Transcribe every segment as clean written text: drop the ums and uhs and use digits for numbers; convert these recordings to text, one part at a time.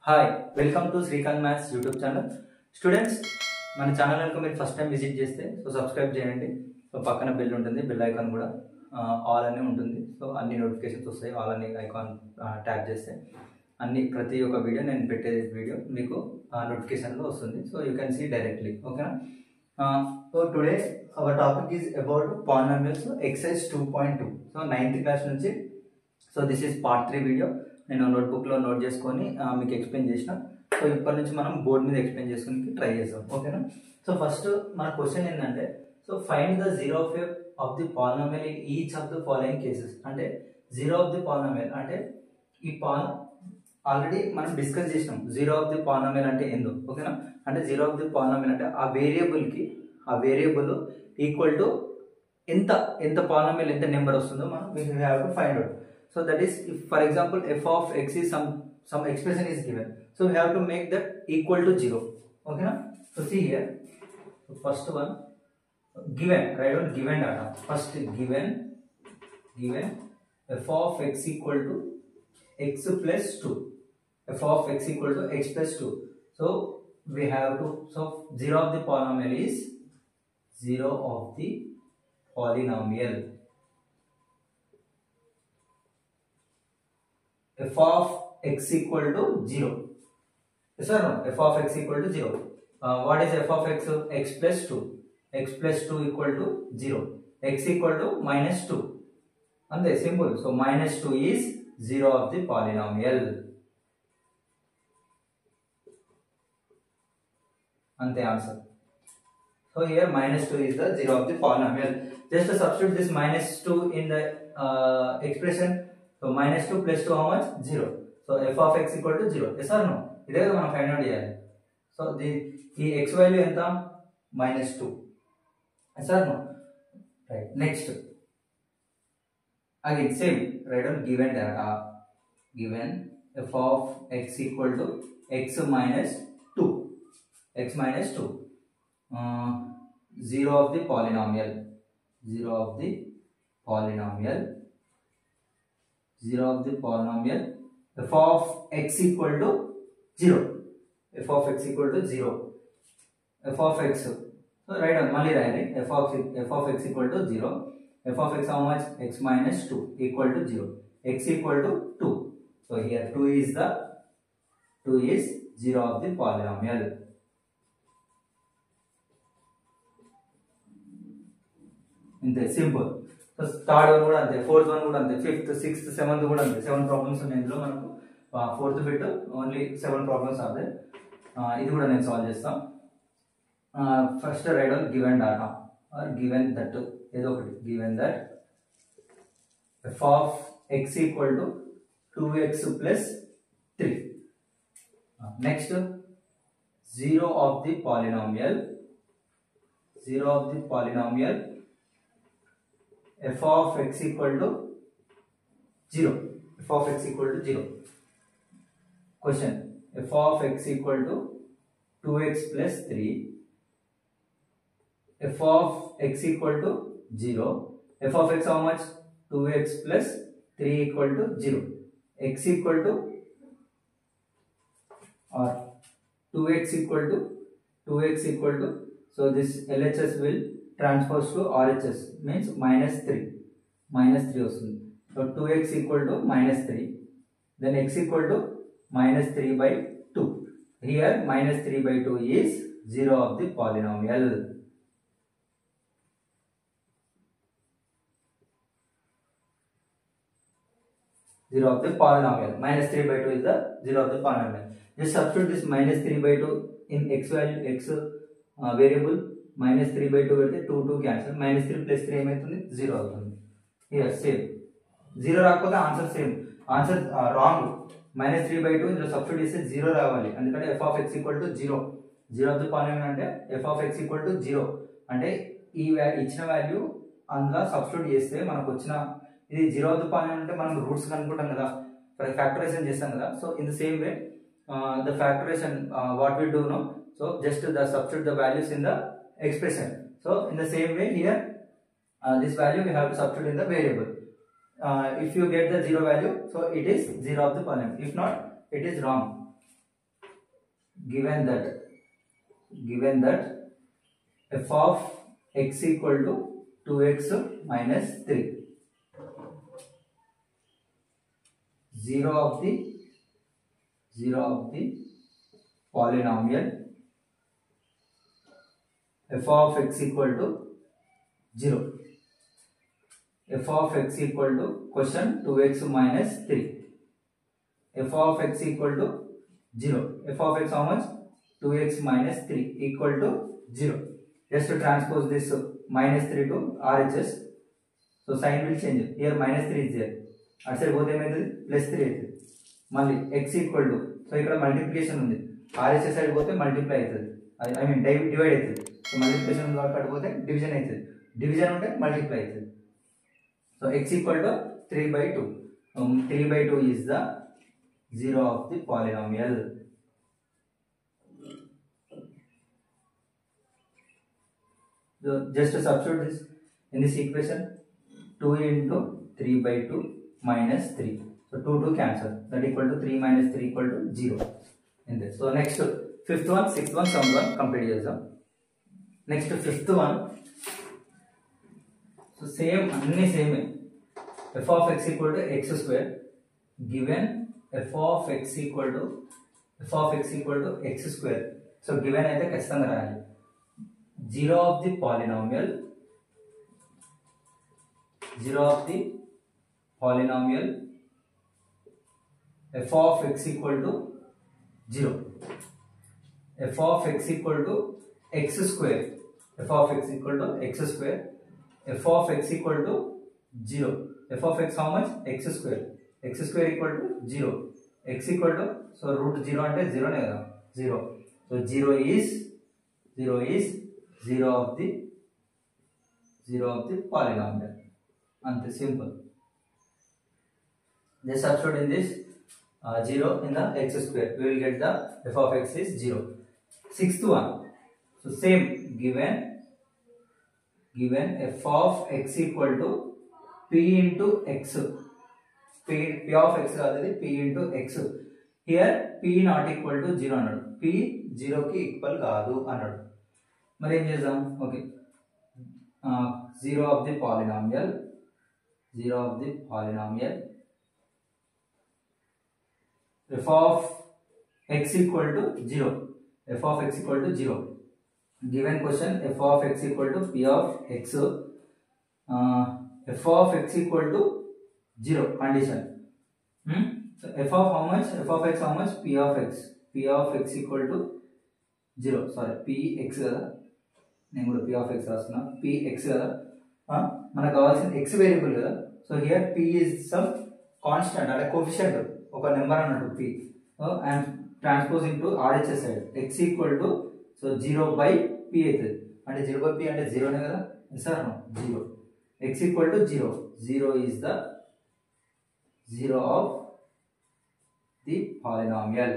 Hi welcome to Srikanth maths YouTube channel. Students, మన channel కనుక మీరు ఫస్ట్ టైం విజిట్ చేస్తే సబ్స్క్రైబ్ చేయండి. పక్కన బెల్ ఉంటుంది, బెల్ ఐకాన్ కూడా ఆల్ అని ఉంటుంది. అన్ని నోటిఫికేషన్స్ వస్తాయి. ఆల్ అని ఐకాన్ ట్యాప్ చేస్తే ప్రతి ఒక్క వీడియో నేను పెట్టే వీడియో మీకు నోటిఫికేషన్లో వస్తుంది. You can see directly. ఓకేనా? Today our topic is about polynomials exercise 2.2. 9th class నుంచి. This is part 3 video. నేను నోట్బుక్లో నోట్ చేసుకొని మీకు ఎక్స్ప్లెయిన్ చేసిన. ఇప్పటి నుంచి మనం బోర్డ్ మీద ఎక్స్ప్లెయిన్ చేసుకుని ట్రై చేస్తాం. ఓకేనా? ఫస్ట్ మన క్వశ్చన్ ఏంటంటే, find the zero of the polynomial in each of the following cases. అంటే జీరో ఆఫ్ ది పాలినామియల్ అంటే ఈ ఆల్రెడీ మనం డిస్కస్ చేసినాం జీరో ఆఫ్ ది పాలినామియల్ అంటే ఏందో. ఓకేనా? అంటే జీరో ఆఫ్ ది పాలినామియల్ అంటే ఆ వేరియబుల్ ఈక్వల్ టు ఎంత పాలినామియల్ ఎంత నెంబర్ వస్తుందో మనం we have to find out. So that is, if for example f of x is some expression is given, so we have to make that equal to 0. Okay na? See here, first one given, write down given data. First given f of x equal to x plus 2, f of x equal to x plus 2. So we have to, zero of the polynomial is zero of the polynomial. F of x equal to 0. Yes or no? F of x equal to 0. What is f of x? X plus 2. X plus 2 equal to 0. X equal to minus 2. And the symbol. So minus 2 is 0 of the polynomial. And the answer. So here minus 2 is the 0 of the polynomial. Just to substitute this minus 2 in the expression. So minus 2 plus 2 how much? 0. So f of x equal to 0. Yes or no? ఇదే కదా మనం find out చేయాలి. ఈ x value ఎంత? minus 2. Yes or no? Right. Next. Again same. Write down given data. Given f of x equal to x minus 2. X minus 2. 0 of the polynomial. 0 of the polynomial. 0 of the polynomial. F of x equal to 0. F of x equal to 0. F of x. So write down. Mali write. F of x equal to 0. F of x how much? X minus 2 equal to 0. X equal to 2. So here 2 is 0 of the polynomial. Inte simple. Third one కూడా అంతే, fourth one కూడా అంతే, fifth, sixth, seventh కూడా అంతే. 7 problems ఉన్నాయి ఇందులో. మనకు fourth bit only 7 problems అవుతాయి. ఇది కూడా నేను సాల్వ్ చేస్తాను. First write down given data or given that, ఏదో ఒకటి. Given that f of x equal to 2x plus 3. Next, 0 of the polynomial. F of x equal to 0. F of x equal to 0. Question. F of x equal to 2x plus 3. F of x equal to 0. F of x how much? 2x plus 3 equal to 0. X equal to or 2x equal to, so this LHS will transfers to RHS, means minus 3 వస్తుంది. So 2x equal to minus 3, then x equal to minus 3 by 2. Here minus 3 by 2 is 0 of the polynomial. Minus 3 by 2 is the 0 of the polynomial. Just substitute this minus 3 by 2 in x value, x variable. minus 3 by 2 పెడితే 2 cancel. minus 3 plus 3 ఏమవుతుంది? 0 అవుతుంది. Here same 0 రాకపోతే answer same, answer wrong. minus 3 by 2 ఇందులో substitute చేస్తే 0 రావాలి. ఎందుకంటే f of x equal to 0. 0 of the polynomial అంటే f of x equal to 0 అంటే ఈ ఇచ్చిన వాల్యూ అందులో సబ్స్టిట్యూట్ చేస్తే మనకు వచ్చిన ఇది 0 ఆఫ్ ది పాలినామియల్ అంటే మనం రూట్స్ కనుక్కుంటాం కదా, ఫ్యాక్టరైజేషన్ చేస్తాం కదా. So in the same way the factorisation what we do no, so just the substitute the values in the expression. So in the same way here, this value we have to substitute in the variable. If you get the 0 value, so it is 0 of the polynomial. If not, it is wrong. given that f of x equal to 2x minus 3, 0 of the polynomial f of x equal to 0, f of x equal to question 2x minus 3, f of x equal to 0, f of x how much? 2x minus 3 equal to 0. Just to transpose this minus 3 to RHS, so sign will change. Here minus 3 is there, outside both plus 3 is Malli x equal to, so here multiplication undi, RHS side both multiply aitadi, I mean divide aitadi. So multiplication both division aitadi, division unte multiply aitadi. So x equal to 3 by 2. 3 by 2 is the 0 of the polynomial. So just to substitute this in this equation, 2 into 3 by 2 minus 3. So 2 cancel, that equal to 3 minus 3 equal to 0 in this. So next fifth one, sixth one, seventh one complete exam. Next fifth one. So same, f of x equal to x square, given f of x equal to x square. So given aithe kachithanga rayali, 0 of the polynomial f of x equal to 0, f of x equal to x square, f of x equal to x square, f of x equal to 0, f of x how much? X square equal to 0, x equal to, so root 0 ante 0 ne kada, 0. So 0 is 0 of the polynomial. Ante simple. Just substitute in this 0 in the x square, we will get the f of x is 0. Sixth one. So same, given f of x equal to p into x, p of x rather p into x. Here p not equal to 0 annadu, p 0 ki equal kaadu annadu. Mari em chesam? Okay, 0 of the polynomial f of x equal to 0, f of x equal to 0. Given question, f of x equal to p of x, f of x equal to 0 condition. So f of how much? F of x how much? P of x equal to 0. Sorry, p x kada, నేను కూడా p of x రాస్తున్నా, p x కదా, మనకు కావాల్సిన x variable కదా. So here p is some constant అంటే coefficient, ఒక number అన్నట్టు p, and transpose into RHS side x equal to, so 0 by p అవుతుంది, అంటే 0 బై p అంటే 0 నే కదా sir, 0, x equal to 0, 0 is the 0 of the polynomial.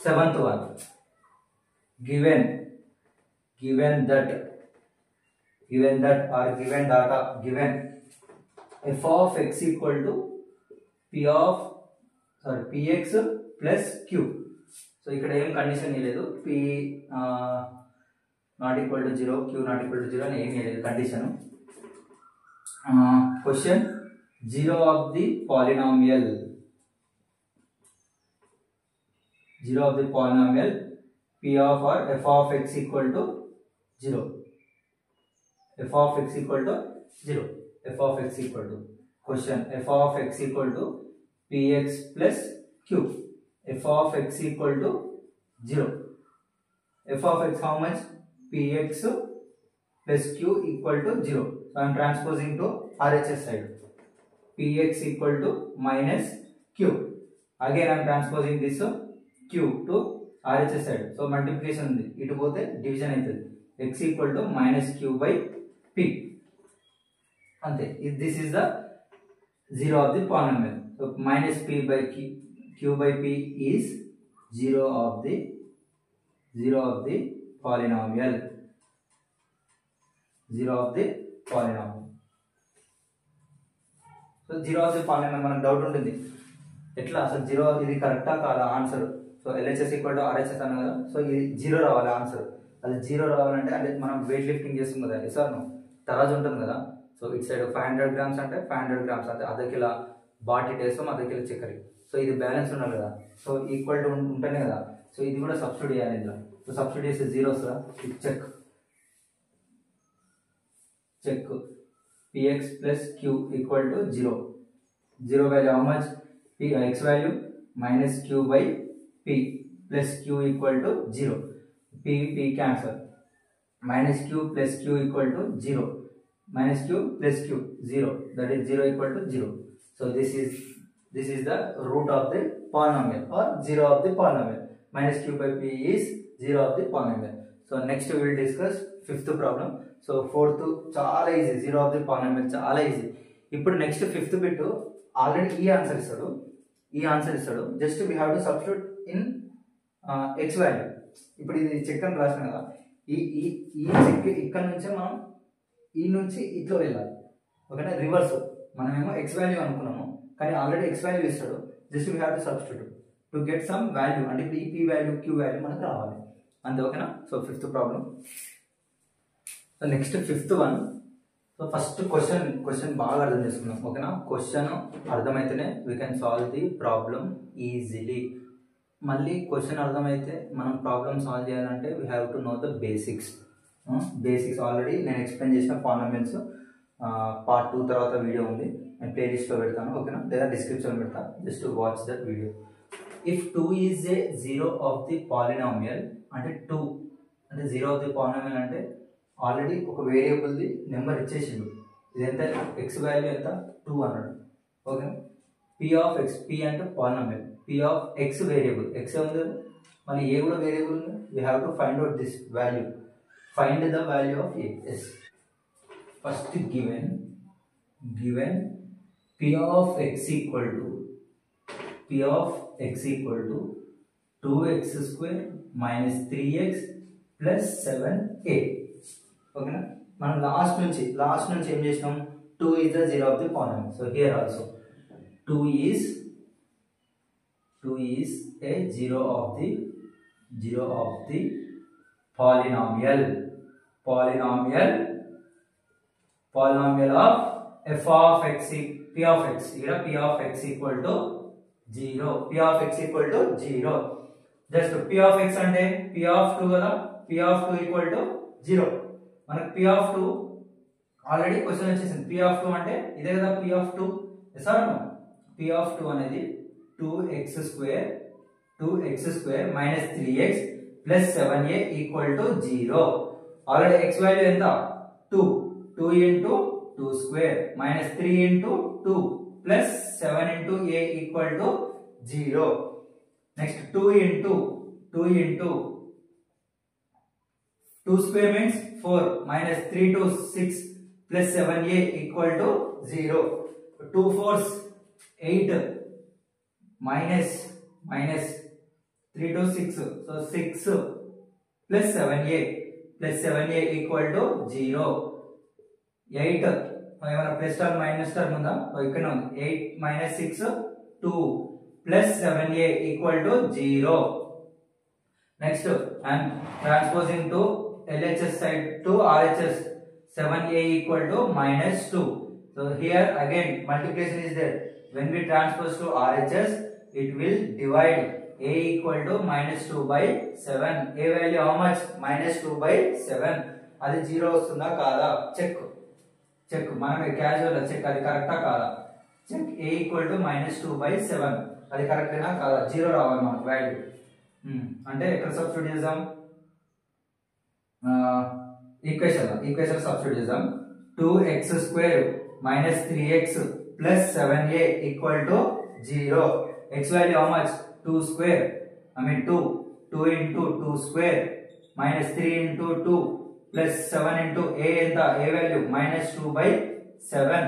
Seventh one, given that or given data, given f of x equal to px plus q. So ఇక్కడ ఏం condition ఇవ్వలేదు, p not equal to 0, q not equal to 0 అని ఏమి ఇవ్వలేదు condition. Question 0 of the polynomial p of or f of x equal to 0, f of x equal to 0, f of x equal to, question f of x equal to px plus q, f of x equal to 0, f of x how much? Px plus q equal to 0. So I am transposing to RHS side, px equal to minus q, again I am transposing this q to RHS side. So multiplication ఉంది, ఇటు పోతే division అవుతుంది, x equal to minus q by p, అంతే. This is the 0 of the polynomial. So minus p by q by p is 0 of the polynomial, 0 of the polynomial. So 0 of the polynomial మనకు doubt ఉంటుంది, ఎట్లా అసలు zero ఇది కరెక్టా కాదా answer. So LHS equal to RHS అన్నా కదా, so ఇది జీరో రావాలి ఆన్సర్. అది జీరో రావాలంటే అంటే మనం వెయిట్ లిఫ్టింగ్ చేస్తాం కదా సార్, తరాజు ఉంటుంది కదా, సో ఇటు సైడ్ 500 గ్రామ్స్ అంటే 500 గ్రామ్స్ అంటే అర్ధ కిలో బాటి వేస్తాం, అర్ధ కిలో చక్కెర. సో ఇది బ్యాలెన్స్ ఉండాలి కదా, సో ఈక్వల్ టు ఉంటేనే కదా. సో ఇది కూడా సబ్స్టిట్యూట్ చేయాలి ఇందులో. సో సబ్స్టిట్యూట్ చేస్తే జీరో వస్తుందా, check px plus q equal to 0. 0 value how much? X value minus q by p plus q equal to 0. P cancel. Minus q plus q equal to 0. Minus q plus q 0. That is 0 equal to 0. So this is the root of the polynomial or 0 of the polynomial. Minus q by p is 0 of the polynomial. So next we will discuss fifth problem. So fourth చాలా easy, zero of the polynomial చాలా easy. ఇప్పుడు next fifth bit already ఈ answer ఇస్తాడు, just we have to substitute in x value. ఇప్పుడు ఇది check అని రాసిన కదా, ఈ చెక్ ఇక్కడ నుంచే మనం ఈ నుంచి ఇట్లా వెళ్ళాలి, ఓకేనా. రివర్స్ మనమేమో ఎక్స్ వాల్యూ అనుకున్నాము, కానీ ఆల్రెడీ ఎక్స్ వాల్యూ ఇస్తాడు, just we have to substitute to get some value. అంటే ఇప్పుడు ఈ పీ వాల్యూ క్యూ వాల్యూ మనకు రావాలి అంతే, ఓకేనా. So fifth problem. So next fifth one. So first question బాగా అర్థం చేసుకుందాం, ఓకేనా. క్వశ్చన్ అర్థమైతేనే we can solve the problem easily. మళ్ళీ క్వశ్చన్ అర్థమైతే మనం ప్రాబ్లమ్ సాల్వ్ చేయాలంటే we have to know the basics. Already నేను ఎక్స్ప్లెయిన్ చేసిన పాలినామియల్స్ పార్ట్ 2 తర్వాత వీడియో ఉంది, నేను ప్లేలిస్ట్లో పెడతాను, ఓకేనా, లేదా డిస్క్రిప్షన్ పెడతాను, just watch that video. If 2 is a zero of the polynomial, అంటే 2 అంటే జీరో ఆఫ్ ది పాలినామియల్ అంటే ఆల్రెడీ ఒక వేరియబుల్ది నెంబర్ ఇచ్చేసిండు, ఇది ఎంత ఎక్స్ వాల్యూ ఎంత 2 అన్నాడు, okay. P of x, p అంటే polynomial, p of x variable, x ఉంది మళ్ళీ ఏ కూడా వేరియబుల్ ఉంది, we have to find out this value, find the value of s. First given p of x equal to 2x square minus 3x plus 7a, ఓకేనా. మనం last నుంచి ఏం చేసినాం, 2 is the zero of the polynomial. So here also 2 is a zero of the polynomial of f of x, p of x. Here p of x equal to 0. Just p of x అంటే p of 2 కదా, p of 2 equal to 0. మనకు p of 2 already question వచ్చేసింది, p of 2 అంటే ఇదే కదా p of 2. Sir p of 2 అనేది 2x square minus 3x plus 7a equal to 0. Already x value ఎంత 2 into 2 square minus 3 into 2 plus 7 into a equal to 0. Next 2 into 2 square means 4 minus 3 to 6 plus 7a equal to 0. 2 4s 8 minus 3 to 6, so 6 plus 7a equal to 0. 8 ఏమైనా plus term minus term ఉందా, ఇక్కడ ఉంది. 8 minus 6 2 plus 7a equal to 0. Next I'm transposing to LHS side to RHS, 7a equal to minus 2. So here again multiplication is there. When we transpose to RHS, it will divide a equal to minus 2 by 7. A value how much? Minus 2 by 7. అది 0 వస్తుందా కాదా check. మనమే casual check, అది కరెక్టా కాదా check. a equal to minus 2 by 7 అది కరెక్టేనా కాదా, 0 రావాలి మనకు వాల్యూ. అంటే ఎక్కడ సబ్స్టిట్యూట్ చేద్దాం, ఈక్వేషన్ సబ్స్టిట్యూట్ చేద్దాం. 2x square minus 3x plus 7a equal to 0. X value how much? 2 square, 2 into 2 square minus 3 into 2 plus 7 into a ఎంత, a value minus 2 by 7,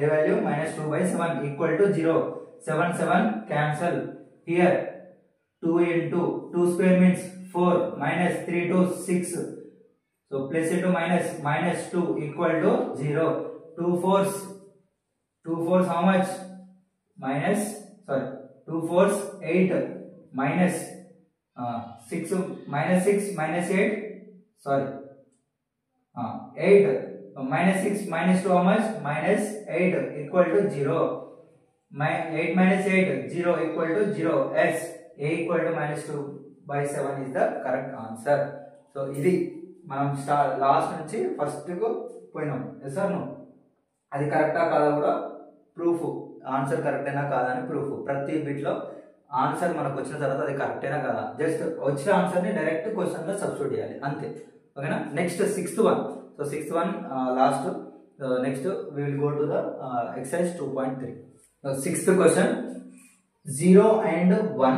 a value minus 2 by 7 equal to 0. 7 cancel. Here 2 into 2 square means 4 minus 3 to 6, so plus into minus 2 equal to 0. 2 4s how much, 2 4s 8 minus 6 minus 6 minus 8 sorry 8 minus 6 minus 2 how much minus 8 equal to 0 8 minus 8 0 equal to 0 s a equal to minus 2 by 7 is the correct answer. So ఇది మనం last నుంచి first కు పోయినాం sir no అది కరెక్టా కాదా కూడా proof answer correct అయినా కాదా అని ప్రూఫ్ ప్రతి బిట్లో ఆన్సర్ మనకు వచ్చిన తర్వాత అది కరెక్ట్ అయినా కాదా జస్ట్ వచ్చిన ఆన్సర్ని డైరెక్ట్ క్వశ్చన్లో సబ్స్టిట్యూట్ చేయాలి అంతే ఓకేనా. Next sixth one so sixth one last next we will go to the exercise 2.3. Sixth question 0 and 1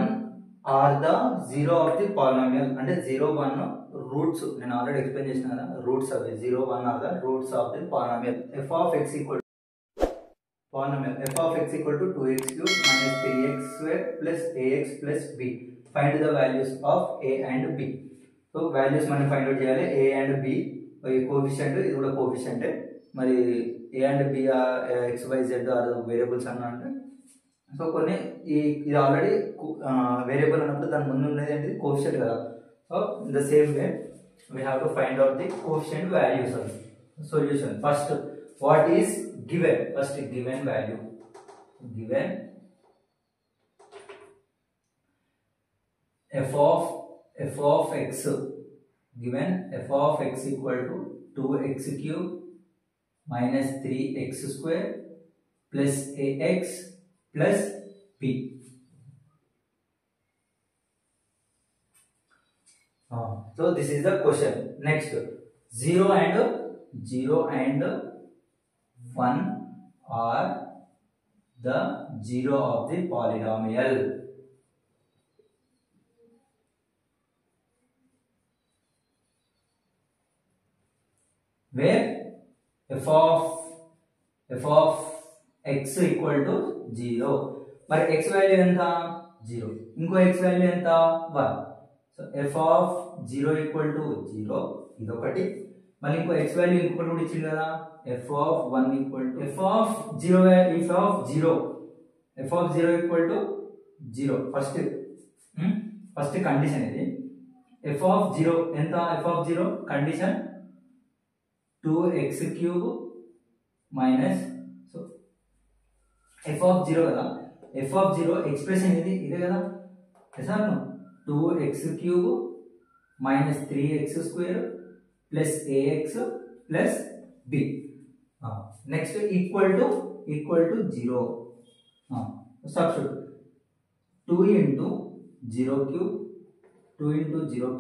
are the 0 of the polynomial అంటే 0 1 roots నేను ఆల్రెడీ ఎక్స్ప్లెయిన్ చేసిన కదా రూట్స్ అవి 0 1 are the roots of the polynomial f of x equal polynomial f of x equal to 2x cube minus 3x square plus ax plus b. Find the values of a and b. So values మనం find out చేయాలి a and b coefficient ఇది కూడా coefficient మరి a and b x y z are variables అన్న అంటే so కొన్ని ఇది already variable అన్నప్పుడు దాని ముందు ఉండేది ఏంటి కోఎఫిషియంట్ కదా. So in the same way we have to find out the coefficient values of solution. First what is given first given value given f of x given f of x equal to 2x cube minus 3x square plus ax plus b. So this is the question. Next 0 and 1 are the 0 of the polynomial. Where f of x equal to 0. మరి x value ఎంత 0 ఇంకో x value ఎంత 1. So f of 0 equal to 0 ఇదొకటి మళ్ళీ ఇంకో x value ఇంకొకటి కూడా ఇచ్చింది కదా f of 1 equal to f of 0 equal to 0 first condition ఇది f of 0 ఎంత f of 0 condition 2x cube minus so f of 0 కదా f of 0 ఎక్స్ప్రెషన్ ఇది ఇదే కదా sir 2x cube minus 3x square plus ax plus b. Next equal to 0. Substitute 2 into 0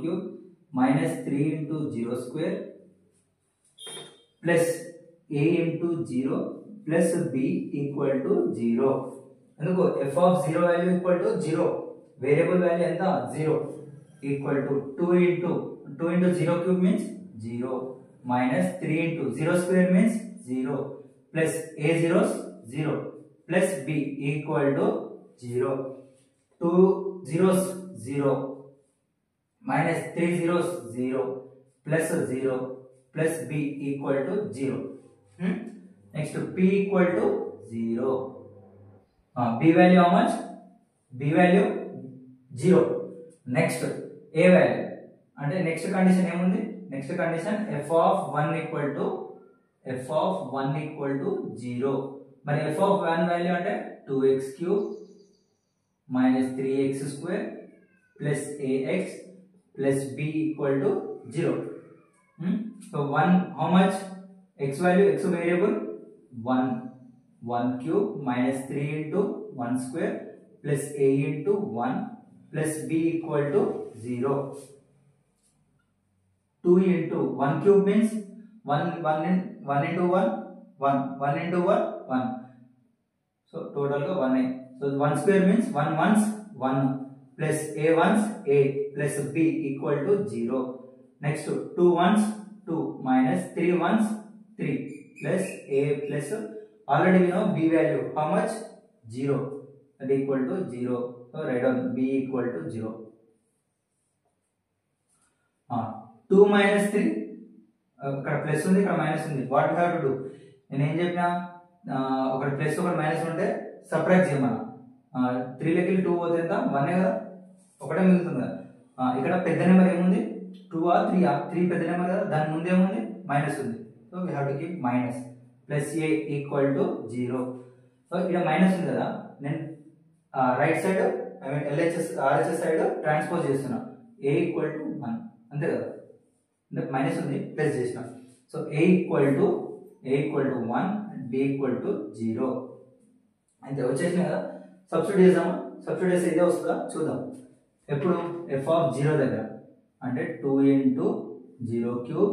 cube minus 3 into 0 square plus a into 0 plus b equal to 0. అందుకో f of 0 value equal to 0 variable value ఎంత 0 equal to 2 into 0 cube means 0 minus 3 into 0 square means 0 plus a zeros 0 plus b equal to 0. 2 zeros 0 minus 3 zeros 0 plus 0 plus b equal to 0. Next p equal to 0. B value how much? B value 0. Next a value అంటే next condition ఏముంది next condition f of 1 equal to 0. మరి f of 1 value అంటే 2x cube minus 3x square plus ax plus b equal to 0. So 1 how much x value x variable 1 cube minus 3 into 1 square plus a into 1 plus b equal to 0. 2 into 1 cube means 1 into 1 into 1. So total go 1 a. So 1 square means 1 ones 1 plus a ones a plus b equal to 0. Next 2 ones 2 minus 3 ones 3 plus a plus already we know b value how much 0 that equal to 0. So write down b equal to 0. 2 minus 3 ఇక్కడ plus ఉంది ఇక్కడ minus ఉంది what you have to do నేను ఏం చెప్పినా ఒకటి plus ఒకటి minus ఉంటే సబ్ట్రాక్ట్ చేయమన్నా 3లోకి 2 పోతే ఎంత 1 కదా, ఒకటే మిగులుతుంది కదా. ఇక్కడ పెద్ద నెంబర్ ఏముంది 2 ఆ 3 ఆ, 3 పెద్ద నెంబర్ కదా, దాని ముందు ఏముంది మైనస్ ఉంది. So we have to keep minus plus A equal to 0. So ఇక్కడ మైనస్ ఉంది కదా, నేను right side I mean RHS side transpose చేస్తున్నా, ఏ ఈక్వల్ టు 1 అంతే కదా, అంటే మైనస్ ఉంది ప్లస్ చేసిన. So A equal to 1 B equal to 0 అయితే వచ్చేసినాయి కదా. సబ్స్టిట్యూట్ చేద్దాము, సబ్స్టిట్యూట్ చేస్తే ఇదే వస్తుందా చూద్దాం. ఎప్పుడు ఎఫ్ ఆఫ్ 0 దగ్గర అంటే 2 into 0 cube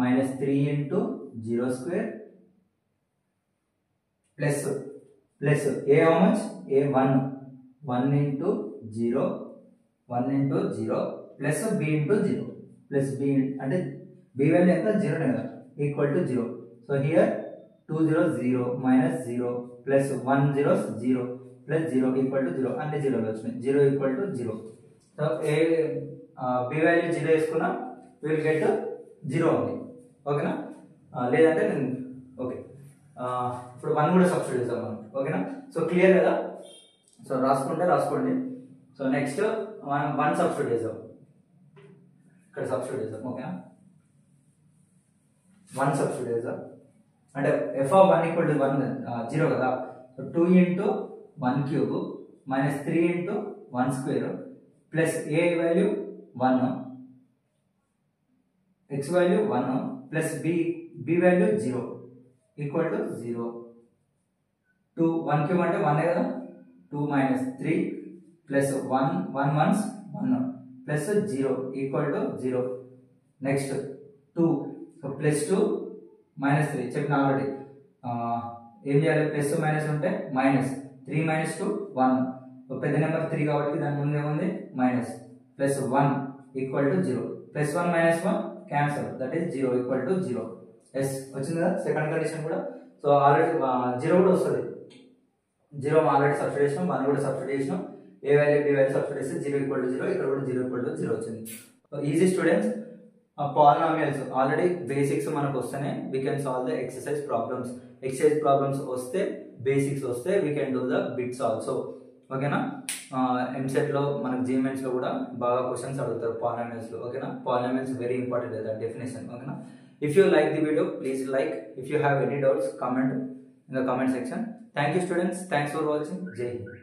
minus 3 into 0 square plus A how much A 1 into 0 plus B into 0 plus B అంటే బి వాల్యూ ఎంత 0 కదా equal to 0. So here 2 0 0 minus 0 plus 1 0 0 plus 0 equal to 0 అంటే 0 వచ్చినాయి, 0 equal to 0. So A B value 0 వేసుకున్నా will get 0 ఉంది, ఓకేనా. లేదంటే నేను ఓకే ఇప్పుడు 1 కూడా సబ్స్టిట్యూట్ చేద్దాం మనం, ఓకేనా. సో క్లియర్ కదా. సో రాసుకోండి. సో నెక్స్ట్ మనం 1 సబ్స్టిట్యూట్ చేద్దాం, ఇక్కడ సబ్స్టిట్యూట్ చేద్దాం, ఓకేనా. 1 సబ్స్టిట్యూట్ చేద్దాం అంటే ఎఫ్ ఆఫ్ 1 ఈక్వల్ టు 1 0 కదా. So 2 into 1 cube minus 3 into 1 square plus A value 1 X value 1 plus B value 0 equal to 0. 1 cube అంటే 1 కదా, 2 minus 3 plus 1 1 1 plus 0 equal to 0. Next 2 so plus 2 minus 3 చెప్పిన already ఏం చేయాలి, plus minus ఉంటే minus 3 minus 2 1. పెద్ద number 3 కాబట్టి దాని ముందు ఏముంది minus plus 1 equal to 0. Plus 1 minus 1 cancel, that is 0 equal to 0. Yes వచ్చింది కదా సెకండ్ కండిషన్ కూడా. సో ఆల్రెడీ 0 కూడా వస్తుంది, 0 ఆల్రెడీ సబ్స్టిట్యూట్ చేసినాం, 1 కూడా సబ్స్టిట్యూట్ చేసినాం, ఏ వాల్యూ బి వాల్యూ సబ్స్టిట్యూట్ చేస్తే 0 ఈక్వల్ టు 0, ఇక్కడ కూడా 0 ఈక్వల్ టు 0 వచ్చింది. So easy students. Polynomials already basics మనకు వస్తేనే we can solve the exercise problems వస్తే బేసిక్స్ వస్తే we can do the bits also, ఓకేనా. ఎంసెట్ లో మనకు జిమెన్స్ లో కూడా బాగా క్వశ్చన్స్ అడుగుతారు పాలినామియల్స్ లో, ఓకేనా. పాలినామియల్స్ వెరీ ఇంపార్టెంట్ కదా డెఫినేషన్, ఓకేనా. If you like the video please like, if you have any doubts comment in the comment section. Thank you students, thanks for watching. Jai Hind.